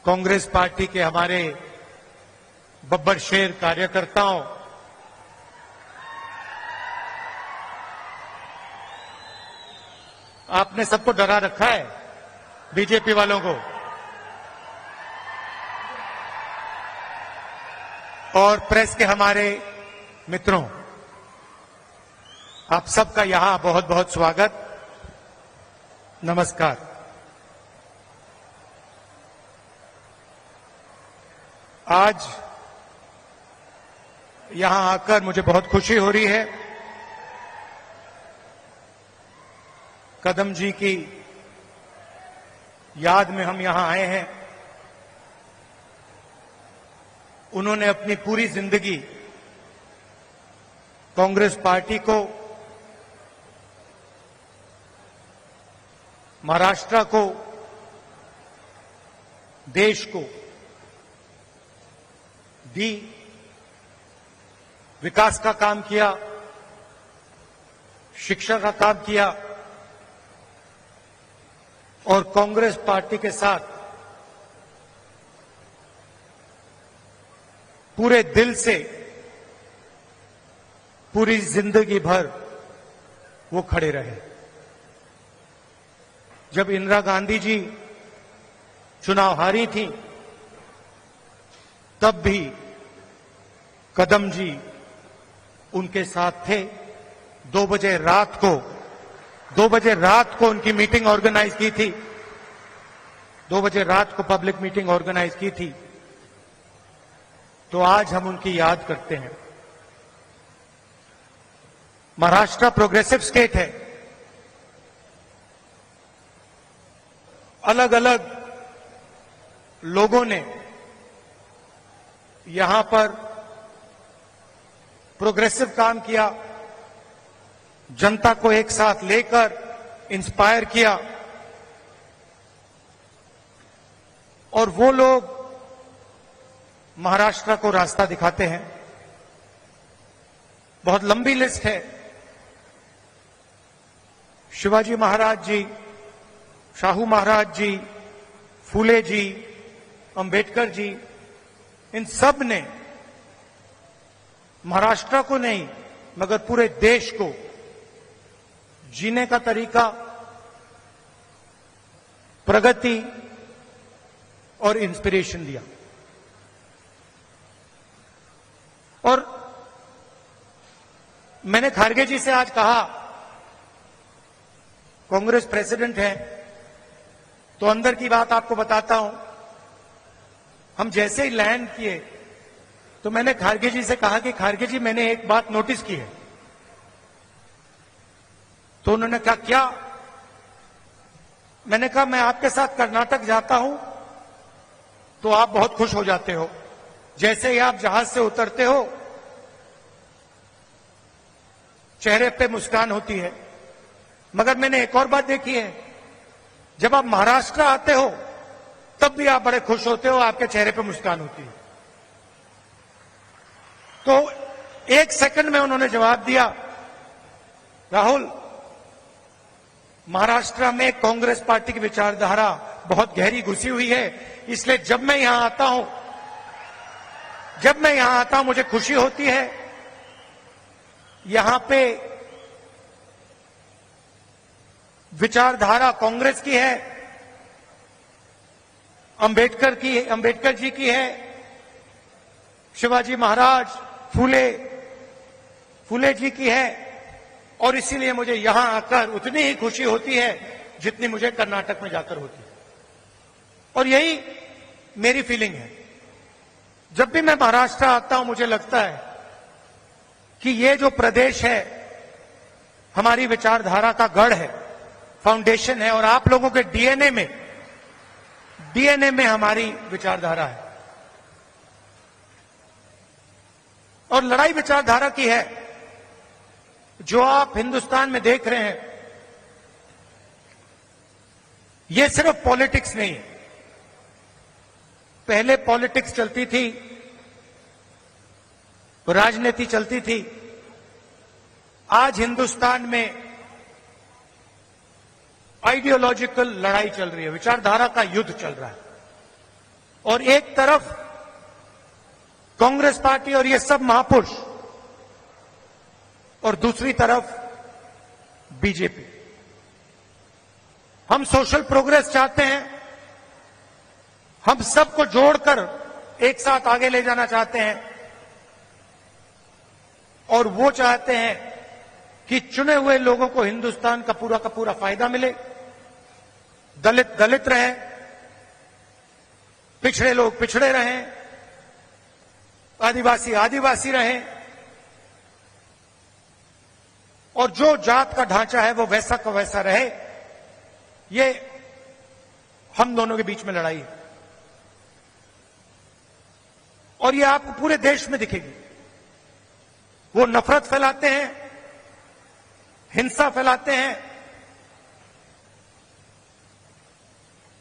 Congress party के हमारे बब्बर शेर कार्यकर्ताओं, आपने सबको डरा रखा है, बीजेपी वालों को। और प्रेस के हमारे मित्रों, आप सबका यहां बहुत बहुत स्वागत, नमस्कार। आज यहां आकर मुझे बहुत खुशी हो रही है। कदम जी की याद में हम यहां आए हैं। उन्होंने अपनी पूरी जिंदगी कांग्रेस पार्टी को, महाराष्ट्र को, देश को दी, विकास का काम किया, शिक्षा का काम किया और कांग्रेस पार्टी के साथ पूरे दिल से पूरी जिंदगी भर वो खड़े रहे। जब इंदिरा गांधी जी चुनाव हारी थी, तब भी कदम जी उनके साथ थे। 2 बजे रात को उनकी मीटिंग ऑर्गेनाइज की थी। 2 बजे रात को पब्लिक मीटिंग ऑर्गेनाइज की थी। तो आज हम उनकी याद करते हैं। महाराष्ट्र प्रोग्रेसिव स्टेट है। अलग अलग लोगों ने यहां पर प्रोग्रेसिव काम किया, जनता को एक साथ लेकर इंस्पायर किया। और वो लोग महाराष्ट्र को रास्ता दिखाते हैं। बहुत लंबी लिस्ट है। शिवाजी महाराज जी, शाहू महाराज जी, फूले जी, अंबेडकर जी, इन सब ने महाराष्ट्र को नहीं मगर पूरे देश को जीने का तरीका, प्रगति और इंस्पिरेशन दिया। और मैंने खारगे जी से आज कहा, कांग्रेस प्रेसिडेंट है तो अंदर की बात आपको बताता हूं। हम जैसे ही लैंड किए तो मैंने खारगे जी से कहा कि खारगे जी, मैंने एक बात नोटिस की है। तो उन्होंने कहा, क्या? मैंने कहा, मैं आपके साथ कर्नाटक जाता हूं तो आप बहुत खुश हो जाते हो। जैसे ही आप जहाज से उतरते हो, चेहरे पे मुस्कान होती है। मगर मैंने एक और बात देखी है, जब आप महाराष्ट्र आते हो तब भी आप बड़े खुश होते हो, आपके चेहरे पे मुस्कान होती है। तो 1 सेकंड में उन्होंने जवाब दिया, राहुल, महाराष्ट्र में कांग्रेस पार्टी की विचारधारा बहुत गहरी घुसी हुई है, इसलिए जब मैं यहां आता हूं मुझे खुशी होती है। यहां पे विचारधारा कांग्रेस की है, अंबेडकर जी की है, शिवाजी महाराज, फूले जी की है। और इसीलिए मुझे यहां आकर उतनी ही खुशी होती है जितनी मुझे कर्नाटक में जाकर होती है। और यही मेरी फीलिंग है। जब भी मैं महाराष्ट्र आता हूं, मुझे लगता है कि ये जो प्रदेश है हमारी विचारधारा का गढ़ है, फाउंडेशन है। और आप लोगों के डीएनए में हमारी विचारधारा है। और लड़ाई विचारधारा की है। जो आप हिंदुस्तान में देख रहे हैं, ये सिर्फ पॉलिटिक्स नहीं है। पहले पॉलिटिक्स चलती थी, राजनीति चलती थी। आज हिंदुस्तान में आइडियोलॉजिकल लड़ाई चल रही है, विचारधारा का युद्ध चल रहा है। और एक तरफ कांग्रेस पार्टी और ये सब महापुरुष, और दूसरी तरफ बीजेपी। हम सोशल प्रोग्रेस चाहते हैं, हम सबको जोड़कर एक साथ आगे ले जाना चाहते हैं, और वो चाहते हैं कि चुने हुए लोगों को हिंदुस्तान का पूरा फायदा मिले, दलित दलित रहे, पिछड़े लोग पिछड़े रहें, आदिवासी आदिवासी रहें, और जो जात का ढांचा है वो वैसा का वैसा रहे। ये हम दोनों के बीच में लड़ाई है, और ये आपको पूरे देश में दिखेगी। वो नफरत फैलाते हैं, हिंसा फैलाते हैं,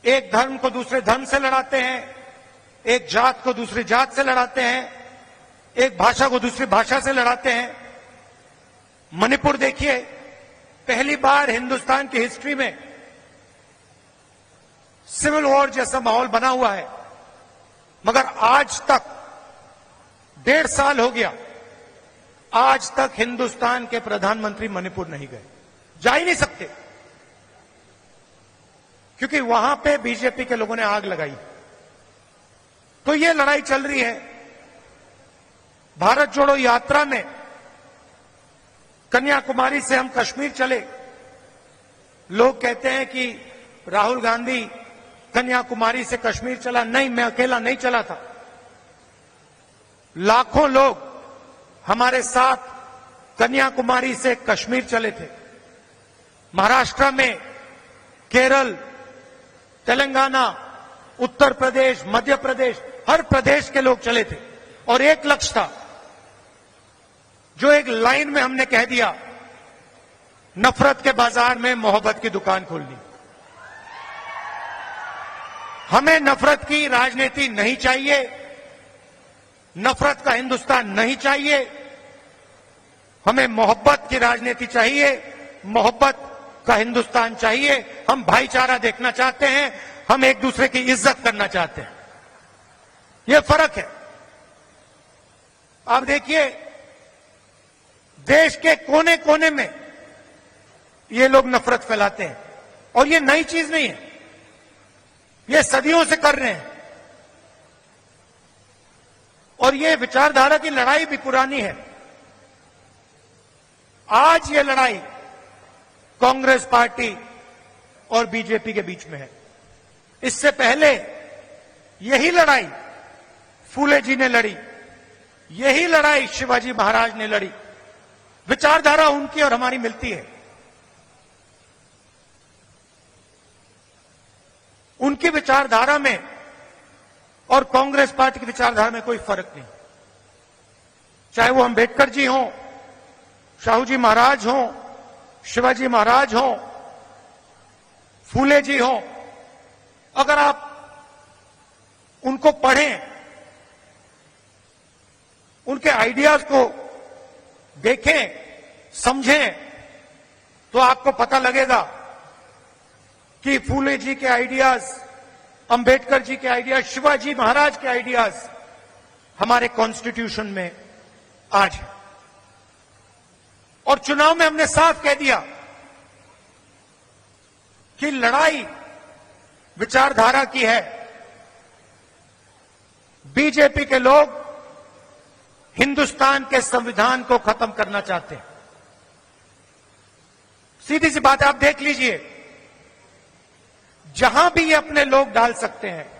एक धर्म को दूसरे धर्म से लड़ाते हैं, एक जात को दूसरी जात से लड़ाते हैं, एक भाषा को दूसरी भाषा से लड़ाते हैं। मणिपुर देखिए, पहली बार हिंदुस्तान की हिस्ट्री में सिविल वॉर जैसा माहौल बना हुआ है, मगर आज तक 1.5 साल हो गया, आज तक हिंदुस्तान के प्रधानमंत्री मणिपुर नहीं गए, जा ही नहीं सकते, क्योंकि वहां पे बीजेपी के लोगों ने आग लगाई। तो ये लड़ाई चल रही है। भारत जोड़ो यात्रा में कन्याकुमारी से हम कश्मीर चले। लोग कहते हैं कि राहुल गांधी कन्याकुमारी से कश्मीर चला। नहीं, मैं अकेला नहीं चला था, लाखों लोग हमारे साथ कन्याकुमारी से कश्मीर चले थे। महाराष्ट्र में, केरल, तेलंगाना, उत्तर प्रदेश, मध्य प्रदेश, हर प्रदेश के लोग चले थे, और एक लक्ष्य था जो एक लाइन में हमने कह दिया, नफरत के बाजार में मोहब्बत की दुकान खोलनी। हमें नफरत की राजनीति नहीं चाहिए, नफरत का हिंदुस्तान नहीं चाहिए, हमें मोहब्बत की राजनीति चाहिए, मोहब्बत का हिंदुस्तान चाहिए। हम भाईचारा देखना चाहते हैं, हम एक दूसरे की इज्जत करना चाहते हैं। यह फर्क है। आप देखिए, देश के कोने कोने में ये लोग नफरत फैलाते हैं, और ये नई चीज नहीं है, ये सदियों से कर रहे हैं, और ये विचारधारा की लड़ाई भी पुरानी है। आज ये लड़ाई कांग्रेस पार्टी और बीजेपी के बीच में है। इससे पहले यही लड़ाई फूले जी ने लड़ी, यही लड़ाई शिवाजी महाराज ने लड़ी। विचारधारा उनकी और हमारी मिलती है। उनकी विचारधारा में और कांग्रेस पार्टी की विचारधारा में कोई फर्क नहीं। चाहे वो अंबेडकर जी हों, शाहू जी महाराज हों, शिवाजी महाराज हों, फूले जी हों, अगर आप उनको पढ़ें, उनके आइडियाज को देखें, समझें, तो आपको पता लगेगा कि फूले जी के आइडियाज, अंबेडकर जी के आइडियाज, शिवाजी महाराज के आइडियाज हमारे कॉन्स्टिट्यूशन में आज है। और चुनाव में हमने साफ कह दिया कि लड़ाई विचारधारा की है। बीजेपी के लोग हिंदुस्तान के संविधान को खत्म करना चाहते हैं। सीधी सी बात है, आप देख लीजिए, जहां भी ये अपने लोग डाल सकते हैं,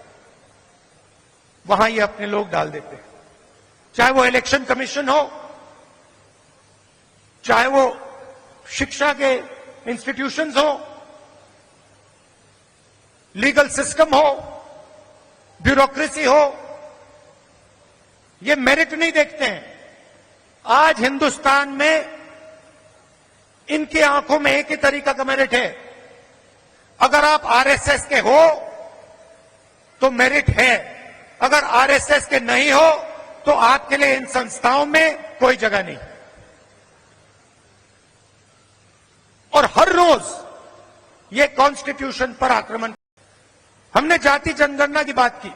वहां ये अपने लोग डाल देते हैं। चाहे वो इलेक्शन कमीशन हो, चाहे वो शिक्षा के इंस्टीट्यूशंस हो, लीगल सिस्टम हो, ब्यूरोक्रेसी हो, ये मेरिट नहीं देखते हैं। आज हिंदुस्तान में इनकी आंखों में एक ही तरीका का मेरिट है। अगर आप आरएसएस के हो तो मेरिट है, अगर आरएसएस के नहीं हो तो आपके लिए इन संस्थाओं में कोई जगह नहीं। और हर रोज ये कॉन्स्टिट्यूशन पर आक्रमण। हमने जाति जनगणना की बात की,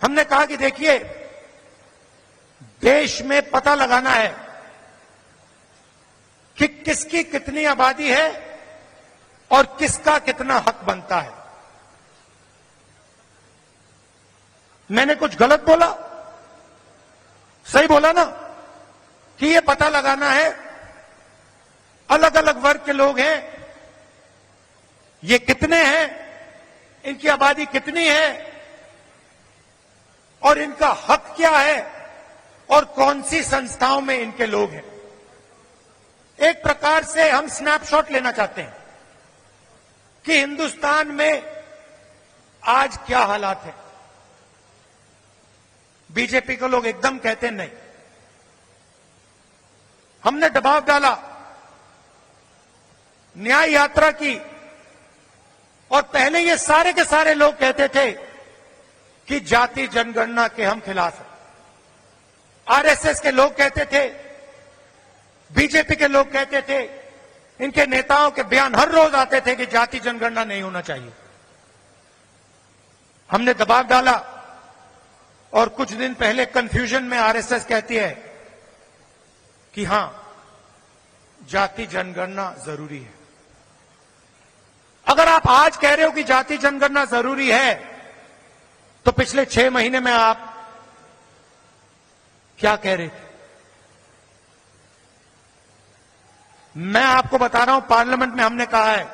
हमने कहा कि देखिए, देश में पता लगाना है कि किसकी कितनी आबादी है और किसका कितना हक बनता है। मैंने कुछ गलत बोला? सही बोला ना कि ये पता लगाना है, अलग अलग वर्ग के लोग हैं, ये कितने हैं, इनकी आबादी कितनी है और इनका हक क्या है और कौन सी संस्थाओं में इनके लोग हैं। एक प्रकार से हम स्नैपशॉट लेना चाहते हैं कि हिंदुस्तान में आज क्या हालात है। बीजेपी को लोग एकदम कहते हैं नहीं। हमने दबाव डाला, न्याय यात्रा की, और पहले ये सारे के सारे लोग कहते थे कि जाति जनगणना के हम खिलाफ हैं। आरएसएस के लोग कहते थे, बीजेपी के लोग कहते थे, इनके नेताओं के बयान हर रोज आते थे कि जाति जनगणना नहीं होना चाहिए। हमने दबाव डाला और कुछ दिन पहले कंफ्यूजन में आरएसएस कहती है कि हां, जाति जनगणना जरूरी है। अगर आप आज कह रहे हो कि जाति जनगणना जरूरी है, तो पिछले 6 महीने में आप क्या कह रहे थे? मैं आपको बता रहा हूं, पार्लियामेंट में हमने कहा है,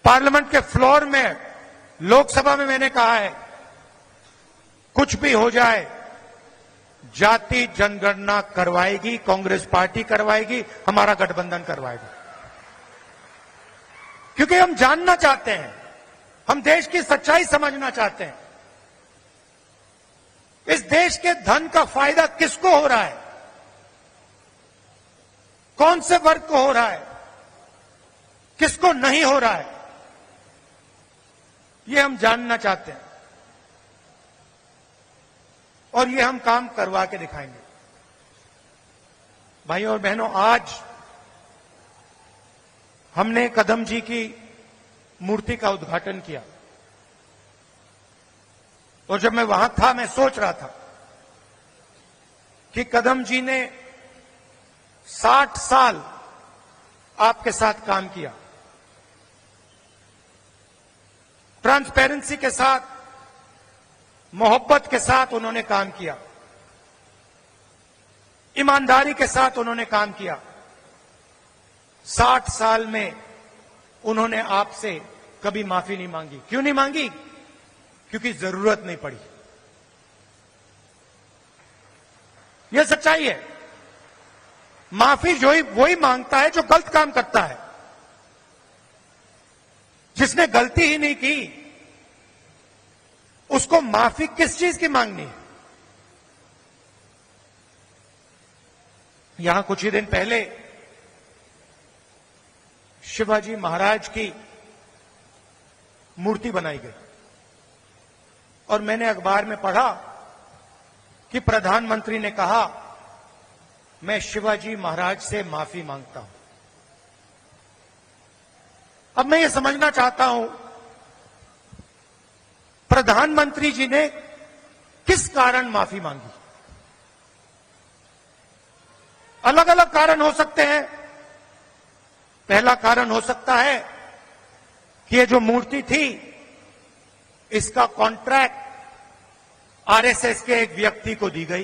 पार्लियामेंट के फ्लोर में, लोकसभा में मैंने कहा है, कुछ भी हो जाए, जाति जनगणना करवाएगी कांग्रेस पार्टी, करवाएगी, हमारा गठबंधन करवाएगा। क्योंकि हम जानना चाहते हैं, हम देश की सच्चाई समझना चाहते हैं। इस देश के धन का फायदा किसको हो रहा है, कौन से वर्ग को हो रहा है, किसको नहीं हो रहा है, ये हम जानना चाहते हैं और ये हम काम करवा के दिखाएंगे। भाइयों और बहनों, आज हमने कदम जी की मूर्ति का उद्घाटन किया और जब मैं वहां था, मैं सोच रहा था कि कदम जी ने 60 साल आपके साथ काम किया, ट्रांसपेरेंसी के साथ, मोहब्बत के साथ उन्होंने काम किया, ईमानदारी के साथ उन्होंने काम किया। 60 साल में उन्होंने आपसे कभी माफी नहीं मांगी। क्यों नहीं मांगी? क्योंकि जरूरत नहीं पड़ी। यह सच्चाई है। माफी वही मांगता है जो गलत काम करता है। जिसने गलती ही नहीं की, उसको माफी किस चीज की मांगनी है? यहां कुछ ही दिन पहले शिवाजी महाराज की मूर्ति बनाई गई और मैंने अखबार में पढ़ा कि प्रधानमंत्री ने कहा, मैं शिवाजी महाराज से माफी मांगता हूं। अब मैं ये समझना चाहता हूं, प्रधानमंत्री जी ने किस कारण माफी मांगी? अलग अलग कारण हो सकते हैं। पहला कारण हो सकता है कि ये जो मूर्ति थी, इसका कॉन्ट्रैक्ट आरएसएस के एक व्यक्ति को दी गई।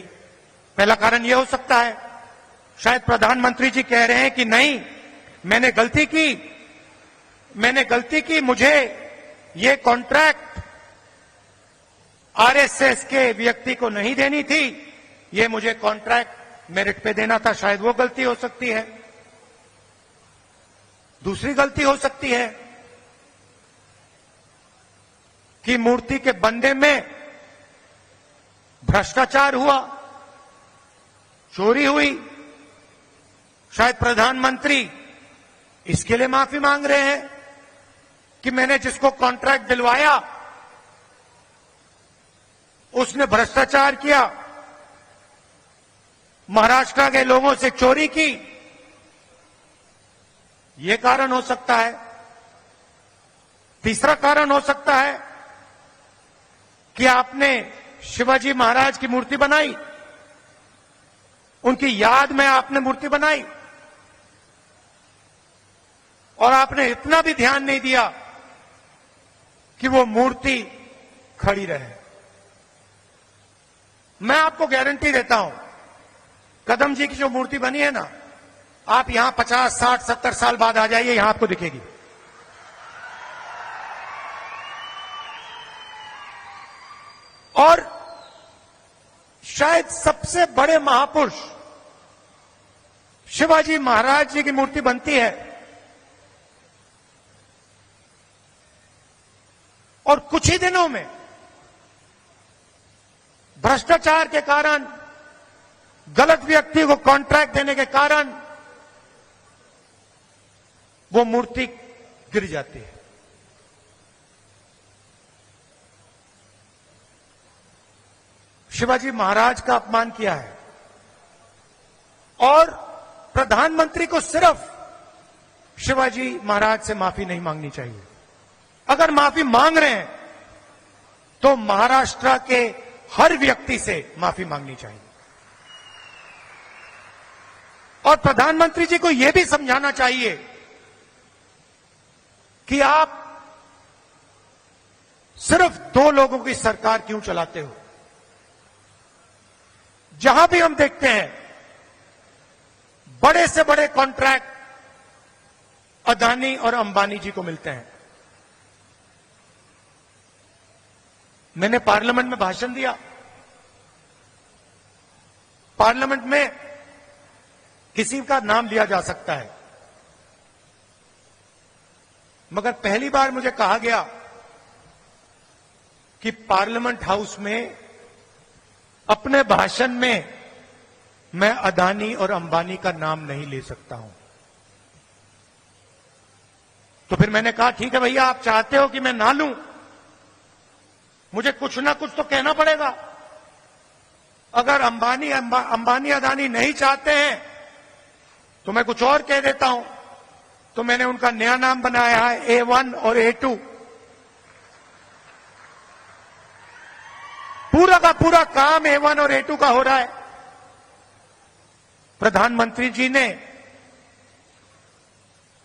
पहला कारण यह हो सकता है। शायद प्रधानमंत्री जी कह रहे हैं कि नहीं, मैंने गलती की, मुझे ये कॉन्ट्रैक्ट आरएसएस के व्यक्ति को नहीं देनी थी, ये मुझे कॉन्ट्रैक्ट मेरिट पे देना था। शायद वो गलती हो सकती है। दूसरी गलती हो सकती है कि मूर्ति के बनने में भ्रष्टाचार हुआ, चोरी हुई। शायद प्रधानमंत्री इसके लिए माफी मांग रहे हैं कि मैंने जिसको कॉन्ट्रैक्ट दिलवाया उसने भ्रष्टाचार किया, महाराष्ट्र के लोगों से चोरी की। यह कारण हो सकता है। तीसरा कारण हो सकता है कि आपने शिवाजी महाराज की मूर्ति बनाई, उनकी याद में आपने मूर्ति बनाई, और आपने इतना भी ध्यान नहीं दिया कि वो मूर्ति खड़ी रहे। मैं आपको गारंटी देता हूं, कदम जी की जो मूर्ति बनी है ना, आप यहां 50, 60, 70 साल बाद आ जाइए, यहां आपको दिखेगी। और शायद सबसे बड़े महापुरुष शिवाजी महाराज जी की मूर्ति बनती है, और कुछ ही दिनों में भ्रष्टाचार के कारण, गलत व्यक्ति को कॉन्ट्रैक्ट देने के कारण वो मूर्ति गिर जाती है। शिवाजी महाराज का अपमान किया है, और प्रधानमंत्री को सिर्फ शिवाजी महाराज से माफी नहीं मांगनी चाहिए। अगर माफी मांग रहे हैं तो महाराष्ट्र के हर व्यक्ति से माफी मांगनी चाहिए, और प्रधानमंत्री जी को यह भी समझाना चाहिए कि आप सिर्फ 2 लोगों की सरकार क्यों चलाते हो। जहां भी हम देखते हैं बड़े से बड़े कॉन्ट्रैक्ट अदानी और अंबानी जी को मिलते हैं। मैंने पार्लियामेंट में भाषण दिया। पार्लियामेंट में किसी का नाम लिया जा सकता है, मगर पहली बार मुझे कहा गया कि पार्लियामेंट हाउस में अपने भाषण में मैं अदानी और अंबानी का नाम नहीं ले सकता हूं। तो फिर मैंने कहा, ठीक है भैया, आप चाहते हो कि मैं ना लूं, मुझे कुछ ना कुछ तो कहना पड़ेगा। अगर अंबानी अदानी नहीं चाहते हैं तो मैं कुछ और कह देता हूं। तो मैंने उनका नया नाम बनाया है A1 और A2। पूरा का पूरा काम A1 और A2 का हो रहा है। प्रधानमंत्री जी ने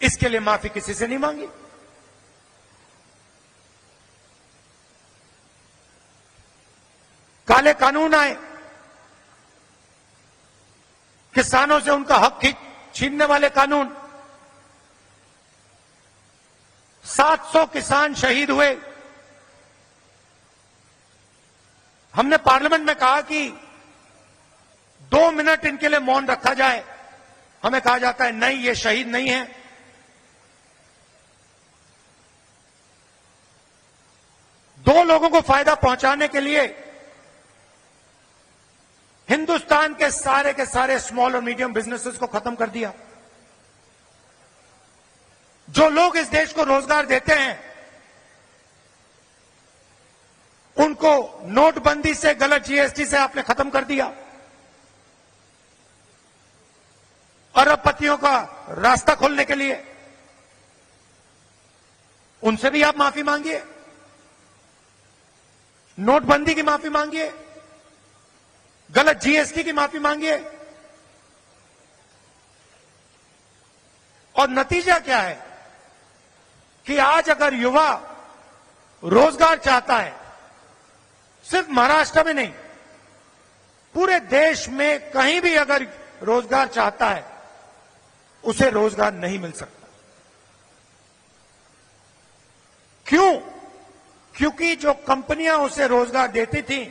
इसके लिए माफी किसी से नहीं मांगी। काले कानून आए, किसानों से उनका हक छीनने वाले कानून, 700 किसान शहीद हुए। हमने पार्लियामेंट में कहा कि 2 मिनट इनके लिए मौन रखा जाए। हमें कहा जाता है नहीं, ये शहीद नहीं है। दो लोगों को फायदा पहुंचाने के लिए हिंदुस्तान के सारे स्मॉल और मीडियम बिजनेसेस को खत्म कर दिया। जो लोग इस देश को रोजगार देते हैं, उनको नोटबंदी से, गलत जीएसटी से आपने खत्म कर दिया। अरबपतियों का रास्ता खोलने के लिए उनसे भी आप माफी मांगिए, नोटबंदी की माफी मांगिए, गलत जीएसटी की माफी मांगिए। और नतीजा क्या है कि आज अगर युवा रोजगार चाहता है, सिर्फ महाराष्ट्र में नहीं, पूरे देश में कहीं भी अगर रोजगार चाहता है, उसे रोजगार नहीं मिल सकता। क्यों? क्योंकि जो कंपनियां उसे रोजगार देती थी,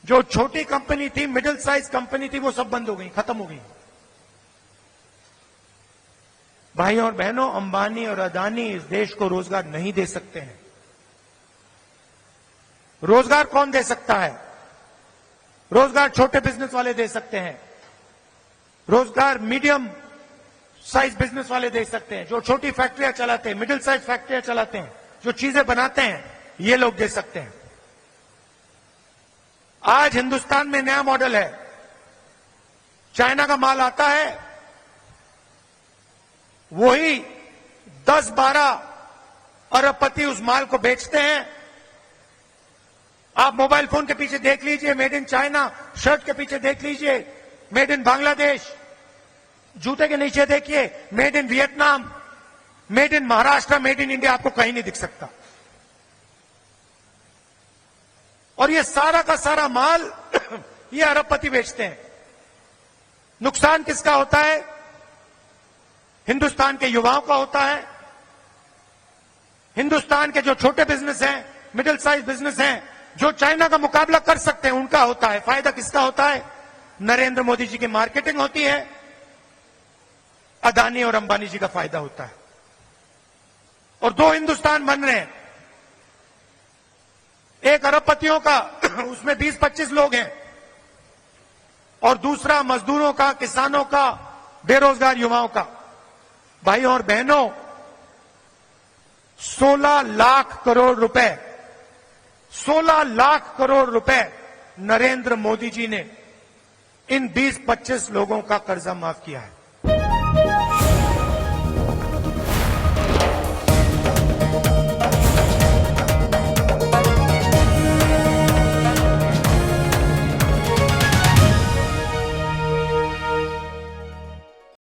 जो छोटी कंपनी थी, मिडिल साइज कंपनी थी, वो सब बंद हो गई, खत्म हो गई। भाइयों और बहनों, अंबानी और अदानी इस देश को रोजगार नहीं दे सकते हैं। रोजगार कौन दे सकता है? रोजगार छोटे बिजनेस वाले दे सकते हैं, रोजगार मीडियम साइज बिजनेस वाले दे सकते हैं, जो छोटी फैक्ट्रियां चलाते हैं, मिडिल साइज फैक्ट्रियां चलाते हैं, जो चीजें बनाते हैं, ये लोग दे सकते हैं। आज हिंदुस्तान में नया मॉडल है, चाइना का माल आता है, वही 10-12 अरबपति उस माल को बेचते हैं, आप मोबाइल फोन के पीछे देख लीजिए मेड इन चाइना, शर्ट के पीछे देख लीजिए मेड इन बांग्लादेश, जूते के नीचे देखिए made in Vietnam, made in Maharashtra, made in India, आपको कहीं नहीं दिख सकता। और ये सारा का सारा माल ये अरबपति बेचते हैं। नुकसान किसका होता है? हिंदुस्तान के युवाओं का होता है। हिंदुस्तान के जो छोटे बिजनेस हैं, मिडिल साइज बिजनेस हैं, जो चाइना का मुकाबला कर सकते हैं, उनका होता है। फायदा किसका होता है? नरेंद्र मोदी जी की मार्केटिंग होती है, अदानी और अंबानी जी का फायदा होता है। और दो हिंदुस्तान बन रहे हैं, एक अरबपतियों का उसमें 20-25 लोग हैं, और दूसरा मजदूरों का, किसानों का, बेरोजगार युवाओं का। भाइयों और बहनों, 16 लाख करोड़ रुपए, 16 लाख करोड़ रुपए नरेंद्र मोदी जी ने इन 20-25 लोगों का कर्जा माफ किया है।